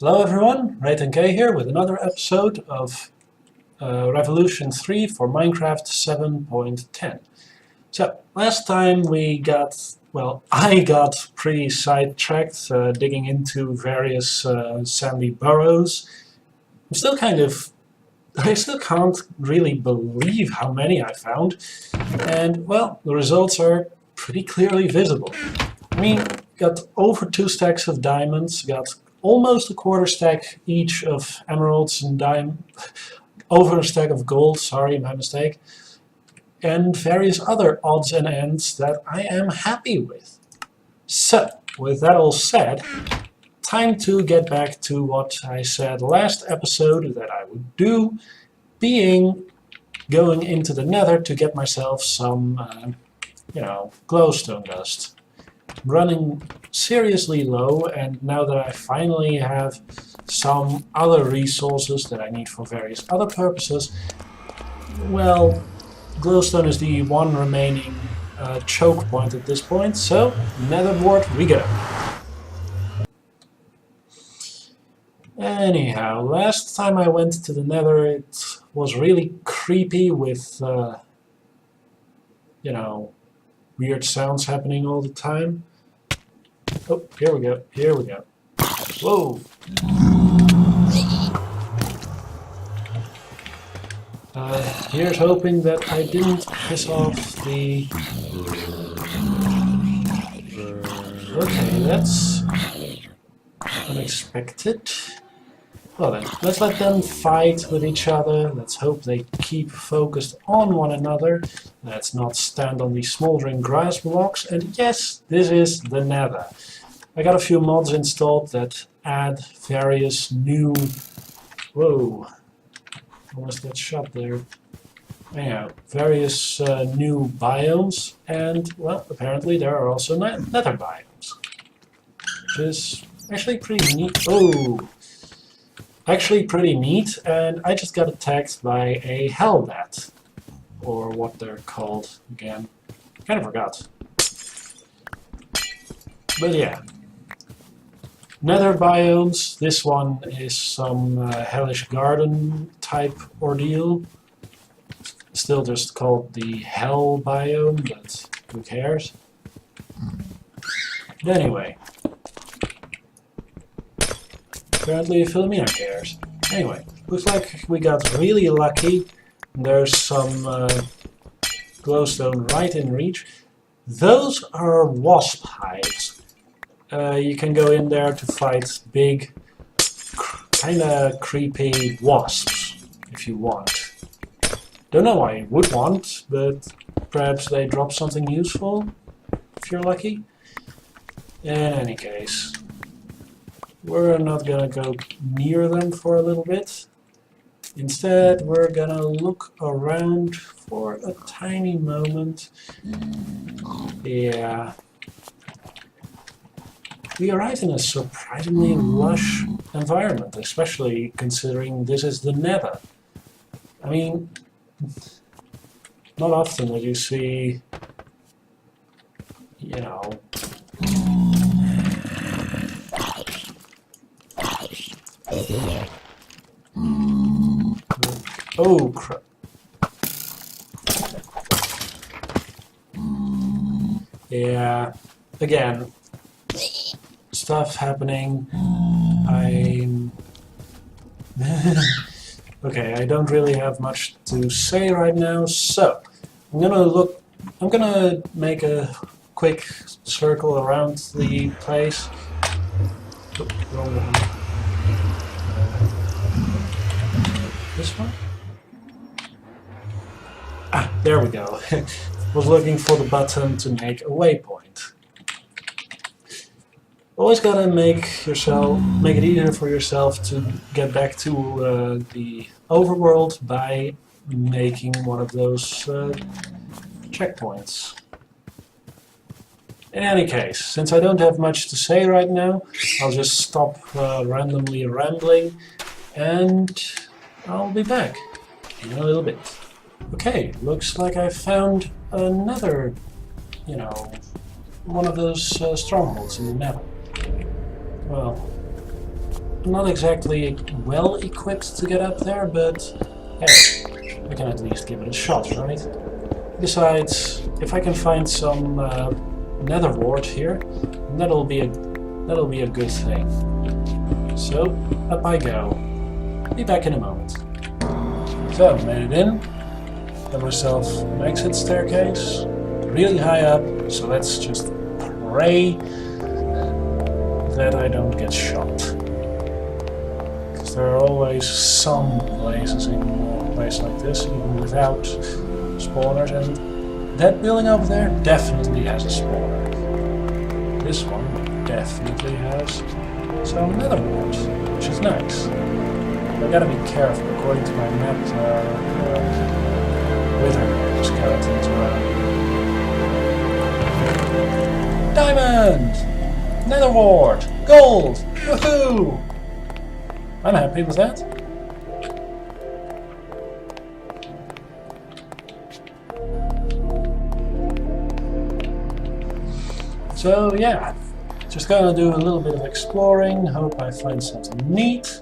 Hello everyone, K here with another episode of Revolution 3 for Minecraft 7.10. So, last time I got pretty sidetracked digging into various sandy burrows. I still can't really believe how many I found, and well, the results are pretty clearly visible. I mean, got over 2 stacks of diamonds, got almost a quarter stack each of emeralds and over a stack of gold, sorry, my mistake, and various other odds and ends that I am happy with. So, with that all said, time to get back to what I said last episode that I would do, being going into the nether to get myself some, glowstone dust. Running seriously low, and now that I finally have some other resources that I need for various other purposes, well, glowstone is the one remaining choke point at this point, so netherboard we go. Anyhow, last time I went to the nether it was really creepy with, weird sounds happening all the time. Oh, here we go. Whoa! Here's hoping that I didn't piss off the... Okay, that's unexpected. Well then, let's let them fight with each other. Let's hope they keep focused on one another. Let's not stand on these smoldering grass blocks. And yes, this is the nether. I got a few mods installed that add various new... Whoa. Almost got shot there. Anyhow, various new biomes. And, well, apparently there are also nether biomes. Which is actually pretty neat. Oh! Actually pretty neat, and I just got attacked by a hellbat, or what they're called again. Kind of forgot. But yeah. Nether biomes, this one is some hellish garden type ordeal. Still just called the hell biome, but who cares? But anyway. Apparently Philomena cares. Anyway, looks like we got really lucky. There's some glowstone right in reach. Those are wasp hives. You can go in there to fight big, kinda creepy wasps, if you want. Don't know why you would want, but perhaps they drop something useful, if you're lucky. In any case, we're not gonna go near them for a little bit. Instead, we're gonna look around for a tiny moment. Yeah. We arrived in a surprisingly lush environment, especially considering this is the nether. I mean, not often that you see, Oh crap. Yeah, again, stuff happening. Okay, I don't really have much to say right now, so I'm gonna make a quick circle around the place. Oh, wrong one. This one? Ah, there we go. Was looking for the button to make a waypoint. Always gotta make it easier for yourself to get back to the overworld by making one of those checkpoints. In any case, since I don't have much to say right now, I'll just stop randomly rambling, and I'll be back in a little bit. Okay, looks like I found another, one of those strongholds in the nether. Well, not exactly well equipped to get up there, but hey, we can at least give it a shot, right? Besides, if I can find some nether wart here, that'll be a good thing. So up I go. Be back in a moment. So made it in. Got myself an exit staircase, really high up. So let's just pray that I don't get shot. Because there are always some places in a place like this, even without spawners, and that building over there definitely has a spawner. This one definitely has some nether wart, which is nice. I gotta be careful. According to my map, wither skeletons around. Diamond! Nether wart! Gold! Woohoo! I'm happy with that. So yeah, just gonna do a little bit of exploring, hope I find something neat.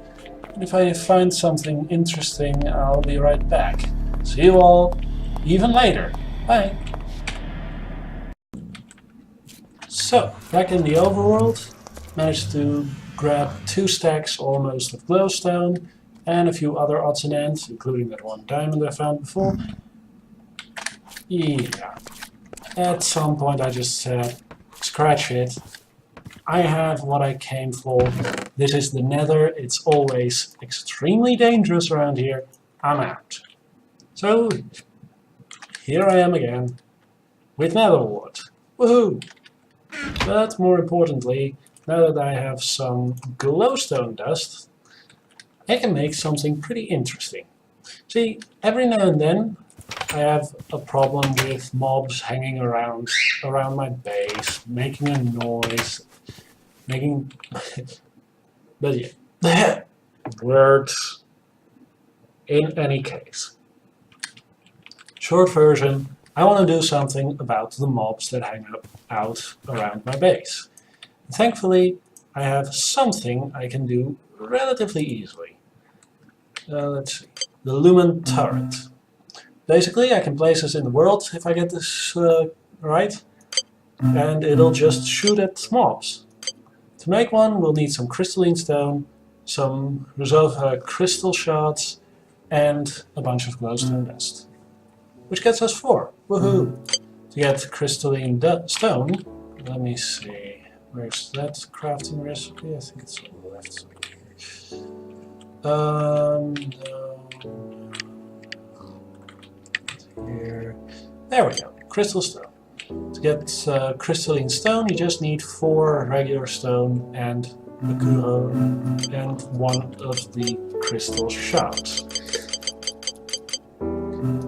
And if I find something interesting, I'll be right back. See you all even later. Bye! So, back in the overworld, managed to grab 2 stacks almost of glowstone and a few other odds and ends, including that one diamond I found before. Yeah, at some point I just said, scratch it. I have what I came for. This is the nether. It's always extremely dangerous around here. I'm out. So, here I am again, with nether wart. Woohoo! But more importantly, now that I have some glowstone dust, I can make something pretty interesting. See, every now and then I have a problem with mobs hanging around my base, making a noise, but yeah, works in any case. Short version, I want to do something about the mobs that hang out around my base. Thankfully, I have something I can do relatively easily. Let's see, the Lumen Turret. Basically, I can place this in the world if I get this right, and it'll just shoot at mobs. To make one, we'll need some crystalline stone, some reserve crystal shards, and a bunch of glowstone dust. Which gets us 4. Woohoo! To get crystalline stone, let me see, where's that crafting recipe? I think it's on the left side here. Here. There we go, crystal stone. To get crystalline stone, you just need 4 regular stone and 1 of the crystal shards.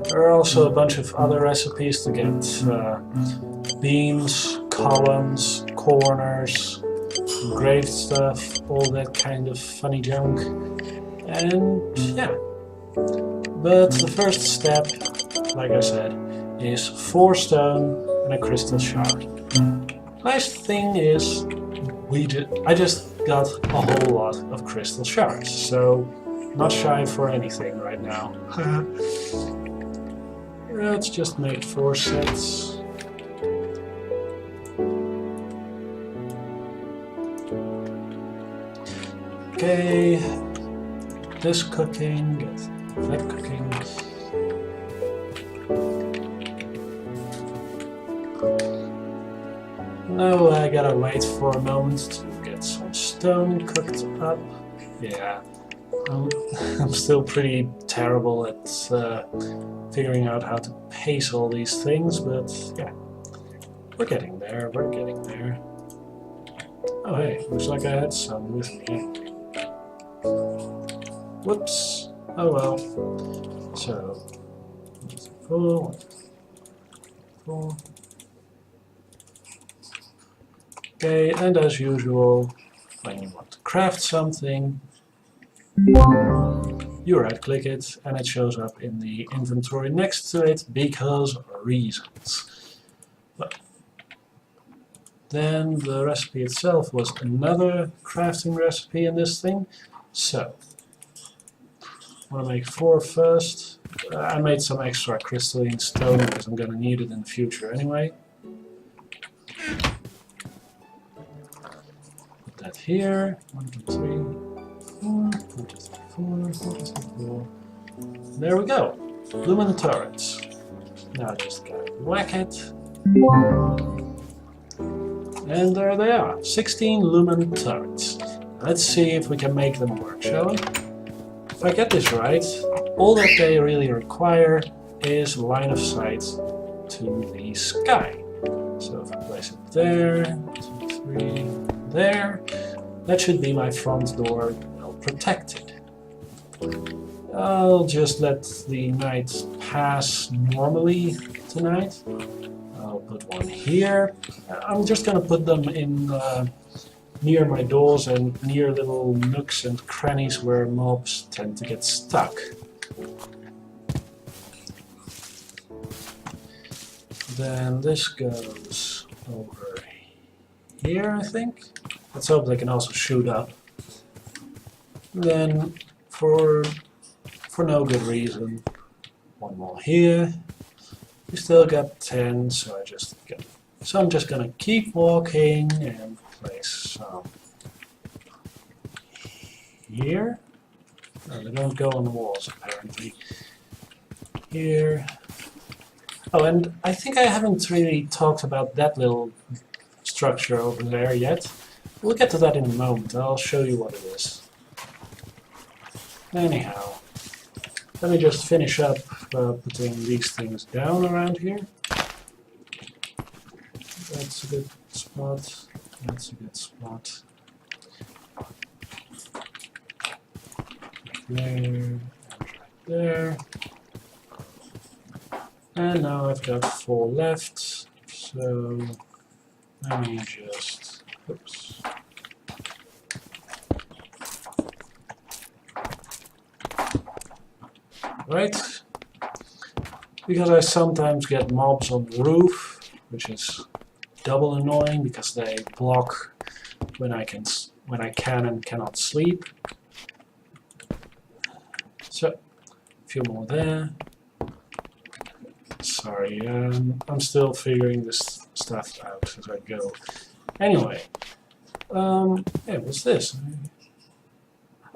There are also a bunch of other recipes to get beams, columns, corners, engraved stuff, all that kind of funny junk. And yeah. But the first step, like I said, is 4 stone and a crystal shard. Nice thing is, I just got a whole lot of crystal shards, so not shy for anything right now. Let's just make 4 sets. Okay, this cooking, get that cooking. Now I gotta wait for a moment to get some stone cooked up. Yeah, I'm still pretty terrible at figuring out how to pace all these things, but yeah, we're getting there, we're getting there. Oh hey, looks like I had some with me. Whoops, oh well. So, full. Okay, and as usual, when you want to craft something, you right-click it and it shows up in the inventory next to it because reasons. But then the recipe itself was another crafting recipe in this thing. So, I want to make 4 first. I made some extra crystalline stone because I'm going to need it in the future anyway. Put that here. 1, 2, 3, 4, 1, 2, 3, 4, 1, 2, 3, 4. There we go. Lumen turrets. Now just gotta whack it. And there they are. 16 lumen turrets. Let's see if we can make them work, shall we? If I get this right, all that they really require is line of sight to the sky. So if I place it there, 2, 3, there, that should be my front door well protected. I'll just let the night pass normally tonight. I'll put one here. I'm just gonna put them in near my doors and near little nooks and crannies where mobs tend to get stuck. Then this goes over here, I think. Let's hope they can also shoot up. Then, for no good reason, one more here. We still got 10, so I'm just gonna keep walking and place some here. No, they don't go on the walls apparently. Here. Oh, and I think I haven't really talked about that little structure over there yet. We'll get to that in a moment. I'll show you what it is. Anyhow, let me just finish up putting these things down around here. That's a good spot. That's a good spot. There, and right there. And now I've got 4 left, so let me just, oops. Right, because I sometimes get mobs on the roof, which is double annoying because they block when I can and cannot sleep. So, a few more there. Sorry, I'm still figuring this stuff out as I go. Anyway, yeah, what's this?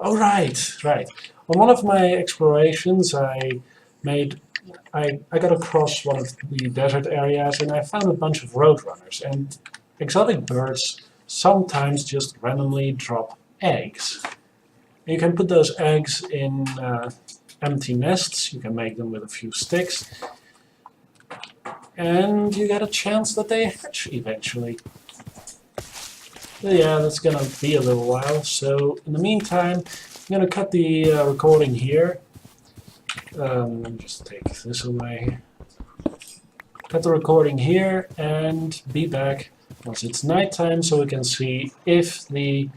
Oh, right. On one of my explorations, I got across one of the desert areas and I found a bunch of roadrunners, and exotic birds sometimes just randomly drop eggs. You can put those eggs in empty nests, you can make them with a few sticks, and you get a chance that they hatch eventually. But yeah, that's gonna be a little while, so in the meantime, I'm gonna cut the recording here. Just take this away. Cut the recording here and be back once it's nighttime so we can see if the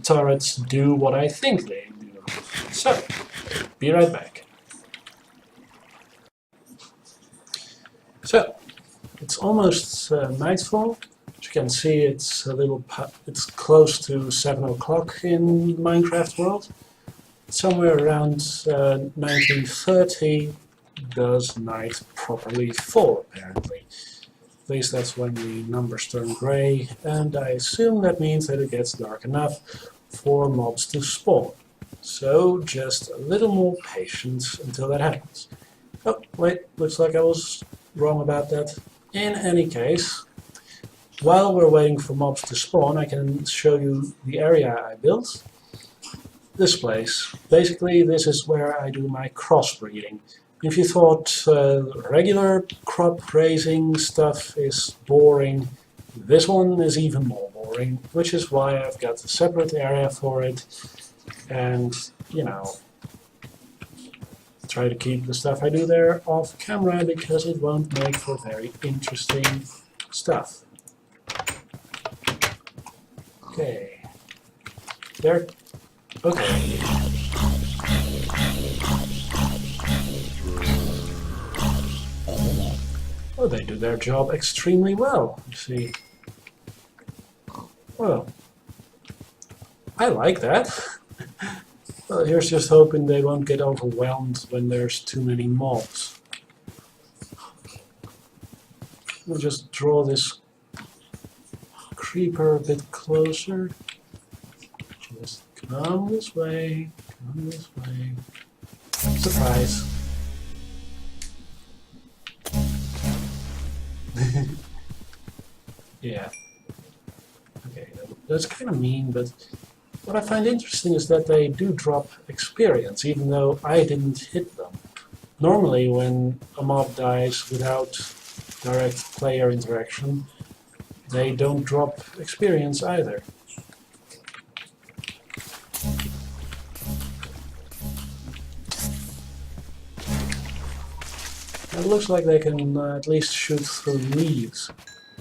turrets do what I think they do. So, be right back. So, it's almost nightfall. As you can see, it's it's close to 7 o'clock in Minecraft world. Somewhere around 1930 does night properly fall, apparently. At least that's when the numbers turn grey, and I assume that means that it gets dark enough for mobs to spawn. So just a little more patience until that happens. Oh, wait, looks like I was wrong about that. In any case, while we're waiting for mobs to spawn, I can show you the area I built. This place. Basically, this is where I do my crossbreeding. If you thought regular crop raising stuff is boring, this one is even more boring, which is why I've got a separate area for it, and, you know, try to keep the stuff I do there off camera because it won't make for very interesting stuff. Okay. There. Okay. Oh, they do their job extremely well, you see. Well, I like that. Well, here's just hoping they won't get overwhelmed when there's too many mobs. We'll just draw this creeper a bit closer. Just come this way, come this way. Surprise. Yeah. Okay, that's kind of mean, but what I find interesting is that they do drop experience, even though I didn't hit them. Normally, when a mob dies without direct player interaction, they don't drop experience either. It looks like they can at least shoot through leaves,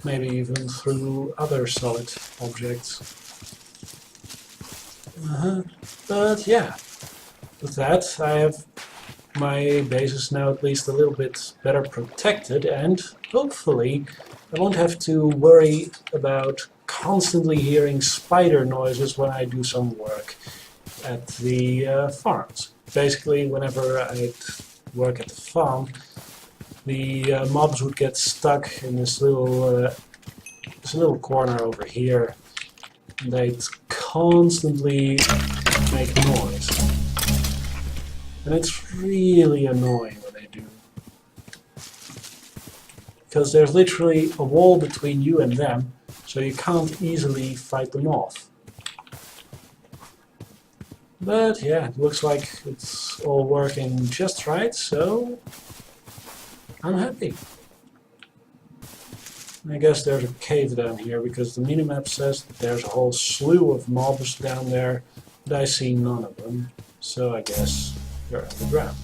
maybe even through other solid objects. But yeah, with that I have my bases now at least a little bit better protected, and hopefully I won't have to worry about constantly hearing spider noises when I do some work at the farms. Basically, whenever I'd work at the farm, the mobs would get stuck in this little corner over here. They'd constantly make noise. And it's really annoying when they do. Because there's literally a wall between you and them, so you can't easily fight them off. But yeah, it looks like it's all working just right, so I'm happy. I guess there's a cave down here, because the minimap says that there's a whole slew of mobs down there, but I see none of them, so I guess they're underground.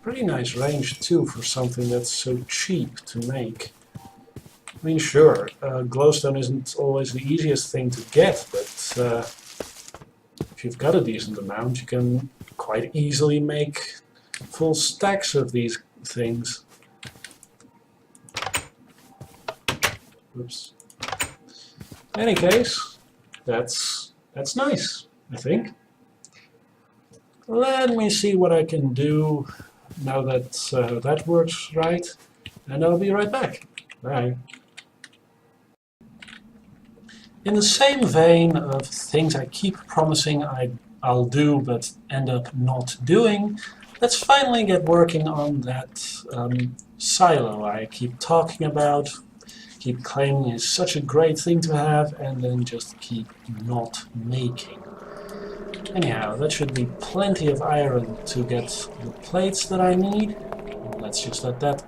Pretty nice range too for something that's so cheap to make. I mean, sure, glowstone isn't always the easiest thing to get, but if you've got a decent amount, you can quite easily make full stacks of these things. Oops. In any case, that's nice, I think. Let me see what I can do now that that works right, and I'll be right back. Bye. In the same vein of things I keep promising I'll do but end up not doing, let's finally get working on that silo I keep talking about, keep claiming is such a great thing to have, and then just keep not making. Anyhow, that should be plenty of iron to get the plates that I need. Let's just let that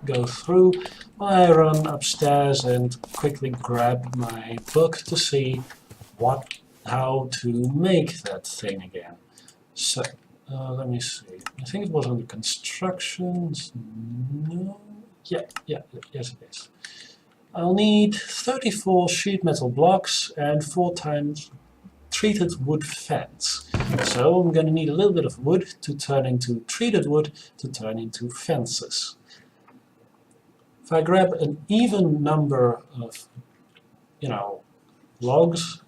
go through while I run upstairs and quickly grab my book to see how to make that thing again. So, let me see. I think it was under constructions. No. Yes it is. I'll need 34 sheet metal blocks and 4 times treated wood fence. So I'm going to need a little bit of wood to turn into treated wood to turn into fences. If I grab an even number of, logs,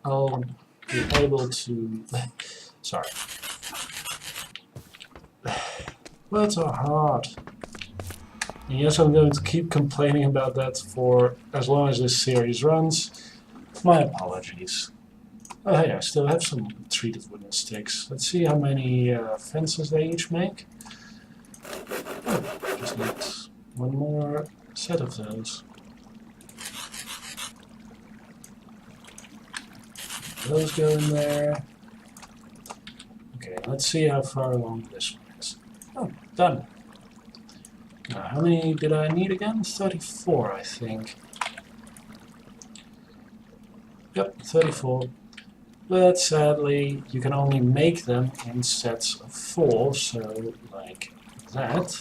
I'll be able to... Sorry. Words are hard. And yes, I'm going to keep complaining about that for as long as this series runs. My apologies. Oh hey, I still have some treated wooden sticks. Let's see how many fences they each make. Oh, just need one more set of those. Those go in there. Okay, let's see how far along this one is. Oh, done. Now, how many did I need again? 34, I think. Yep, 34. But sadly, you can only make them in sets of 4, so like that.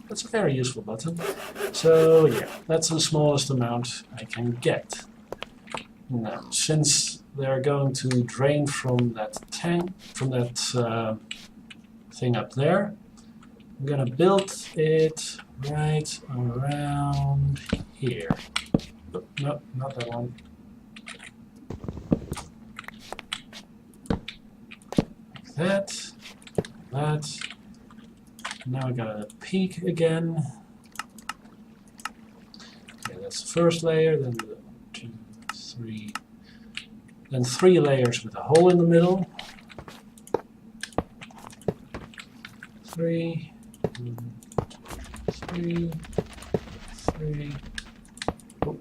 That's a very useful button. So yeah, that's the smallest amount I can get. Now, since they're going to drain from that tank, from that thing up there, I'm gonna build it right around here. No, not that one. Like that. That. Now I got a peak again. Okay, that's the first layer, then the 2, 3. Then 3 layers with a hole in the middle. 3, 3, 3. Oh, 1,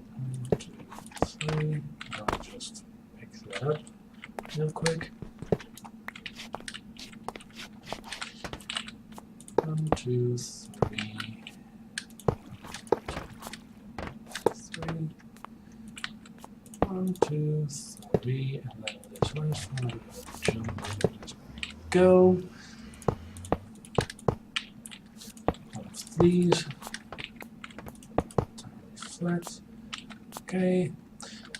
2, 3. I'll just pick that up real quick. 1, 2, 3. 3. 1, 2, 3. And then this last one, I'm going to jump in as we go. One of these. Flat. Okay.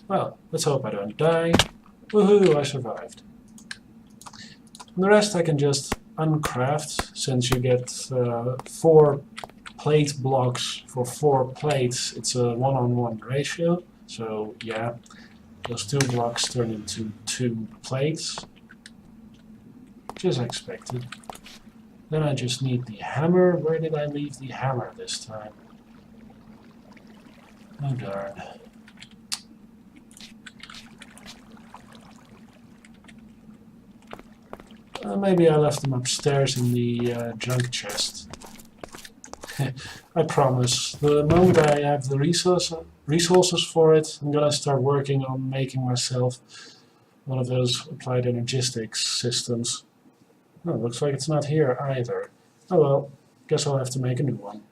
Well, let's hope I don't die. Woohoo, I survived. And the rest I can just uncraft, since you get 4 plate blocks for 4 plates. It's a 1-on-1 ratio. So yeah, those 2 blocks turn into 2 plates. Which is expected. Then I just need the hammer. Where did I leave the hammer this time? Oh darn. Maybe I left them upstairs in the junk chest. I promise, the moment I have the resources for it, I'm gonna start working on making myself one of those applied energistics systems. Oh, looks like it's not here either. Oh well, guess I'll have to make a new one.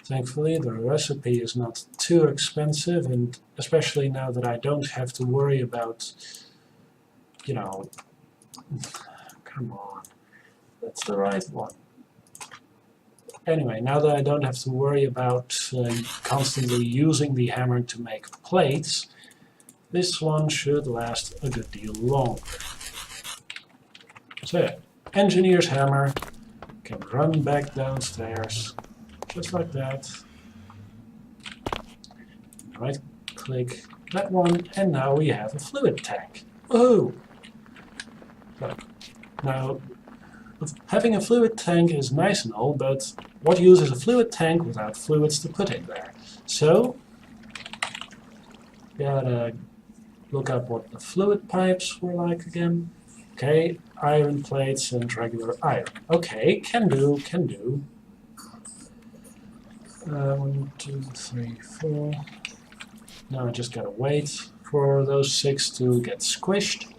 Thankfully, the recipe is not too expensive, and especially now that I don't have to worry about, you know, come on, that's the right one. Anyway, now that I don't have to worry about constantly using the hammer to make plates, this one should last a good deal longer. So yeah, engineer's hammer can run back downstairs, just like that. Right click that one, and now we have a fluid tank. Woohoo! So, now, having a fluid tank is nice and all, but what use is a fluid tank without fluids to put in there? So, gotta look up what the fluid pipes were like again. Okay, iron plates and regular iron. Okay, can do, can do. 1, 2, 3, 4. Now I just gotta wait for those 6 to get squished.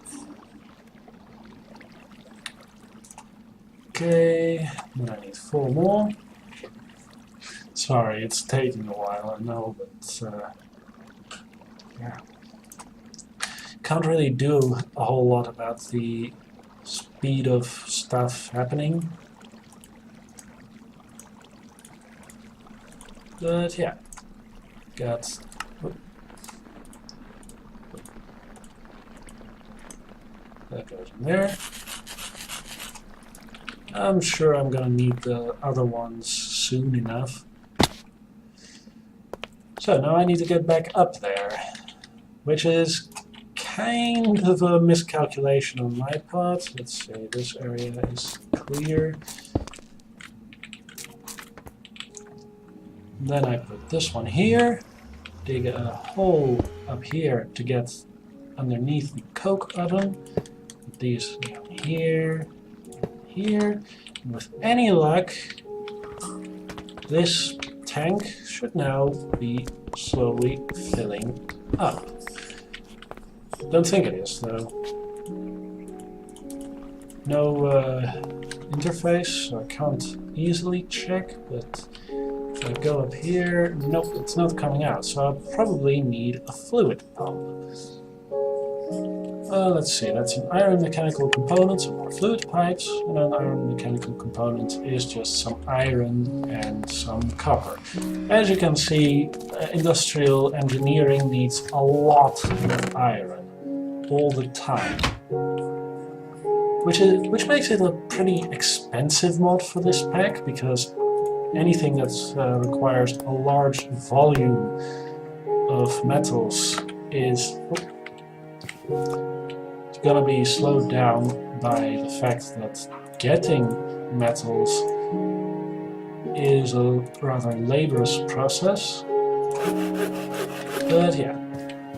Okay, then I need 4 more. Sorry, it's taking a while, I know, but yeah. Can't really do a whole lot about the speed of stuff happening. But yeah, got... That goes in there. I'm sure I'm gonna need the other ones soon enough. So now I need to get back up there, which is kind of a miscalculation on my part. Let's say this area is clear. Then I put this one here, dig a hole up here to get underneath the coke oven. Put these down here, here, and with any luck, this tank should now be slowly filling up. Don't think it is, though. No interface, so I can't easily check, but if I go up here, nope, it's not coming out, so I'll probably need a fluid pump. Let's see, that's an iron mechanical component, some more fluid pipes, and an iron mechanical component is just some iron and some copper. As you can see, industrial engineering needs a lot of iron, all the time. Which makes it a pretty expensive mod for this pack, because anything that requires a large volume of metals is gonna be slowed down by the fact that getting metals is a rather laborious process. But yeah,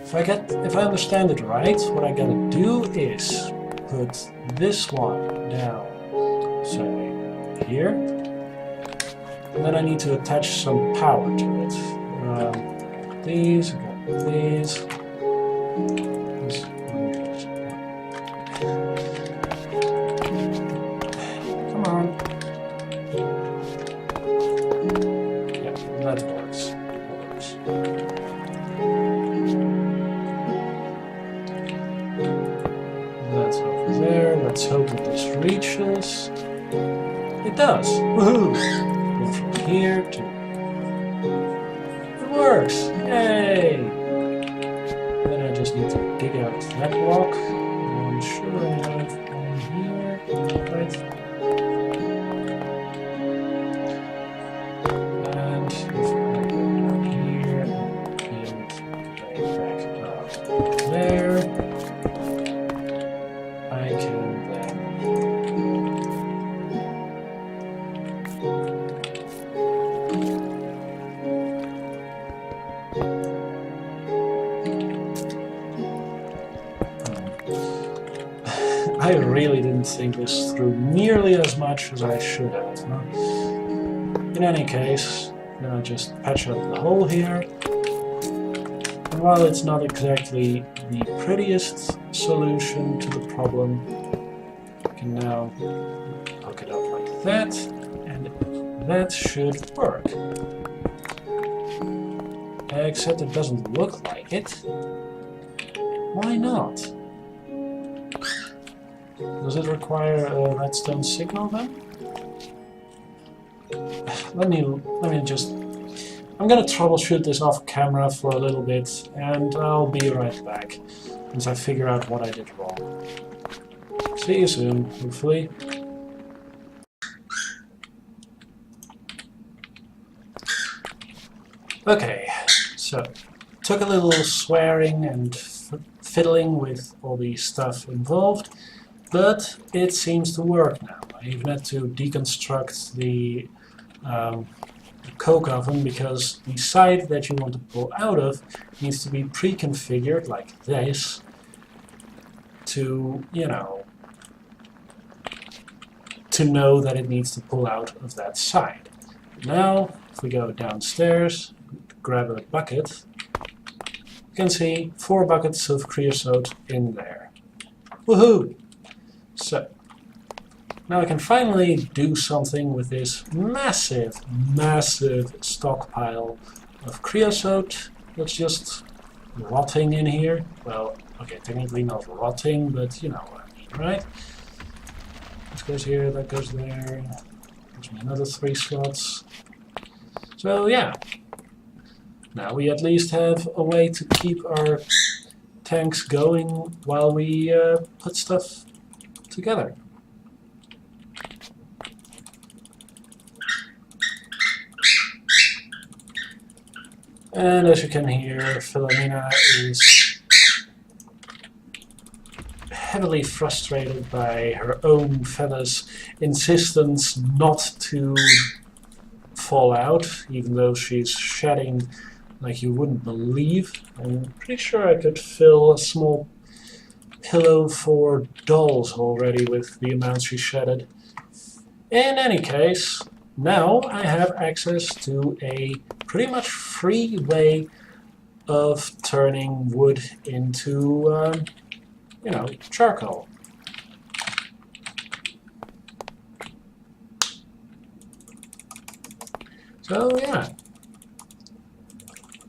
if I understand it right, what I gotta do is put this one down, say here, and then I need to attach some power to it. These. Come on. Yeah, that works. That's over there. Let's hope that this reaches. It does. Woohoo! Go from here to. It works! Yay! Then I just need to dig out that block. I'm sure I have one here. Right. And if I go down here and build right back up there, I can then I really didn't think this through nearly as much as I should have. Huh? In any case, then I just patch up the hole here. And while it's not exactly the prettiest solution to the problem, I can now hook it up like that, and that should work. Except it doesn't look like it. Why not? Does it require a redstone signal then? Let me just... I'm gonna troubleshoot this off camera for a little bit, and I'll be right back once I figure out what I did wrong. See you soon, hopefully. Okay, so took a little swearing and fiddling with all the stuff involved, but it seems to work now. I even had to deconstruct the coke oven because the side that you want to pull out of needs to be pre-configured like this to, you know, to know that it needs to pull out of that side. Now, if we go downstairs, grab a bucket, you can see 4 buckets of creosote in there. Woohoo! So, now I can finally do something with this massive stockpile of creosote that's just rotting in here. Well, okay, technically not rotting, but you know what I mean, right? This goes here, that goes there. Gives me another 3 slots. So yeah, now we at least have a way to keep our tanks going while we put stuff together. And as you can hear, Philomena is heavily frustrated by her own fella's insistence not to fall out, even though she's shedding like you wouldn't believe. I'm pretty sure I could fill a small pillow for dolls already with the amount she shedded. In any case, now I have access to a pretty much free way of turning wood into, you know, charcoal. So yeah,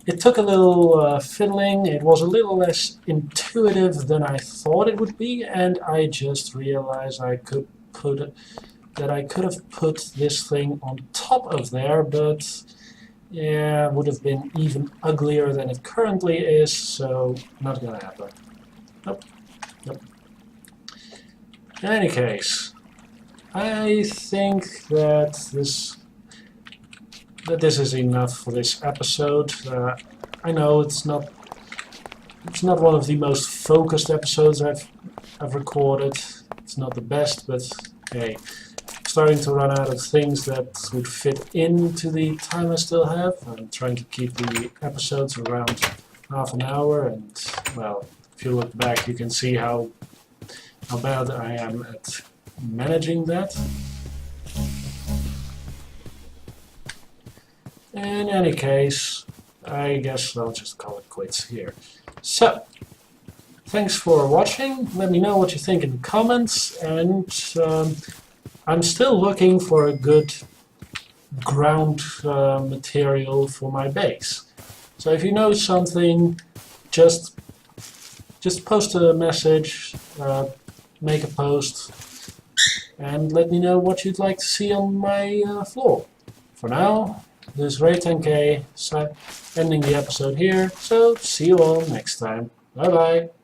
it took a little fiddling. It was a little less intuitive than I thought it would be, and I just realized I could have put this thing on top of there, but yeah, it would have been even uglier than it currently is, so not gonna happen. Nope. Nope. In any case, I think that this is enough for this episode. I know it's not one of the most focused episodes I've recorded. It's not the best, but hey, I'm starting to run out of things that would fit into the time I still have. I'm trying to keep the episodes around half an hour, and well, if you look back, you can see how bad I am at managing that. In any case, I guess I'll just call it quits here. So, thanks for watching. Let me know what you think in the comments, and I'm still looking for a good ground material for my base. So if you know something, just post a message, make a post, and let me know what you'd like to see on my floor. For now, this is Ray10K, so ending the episode here, so see you all next time. Bye bye!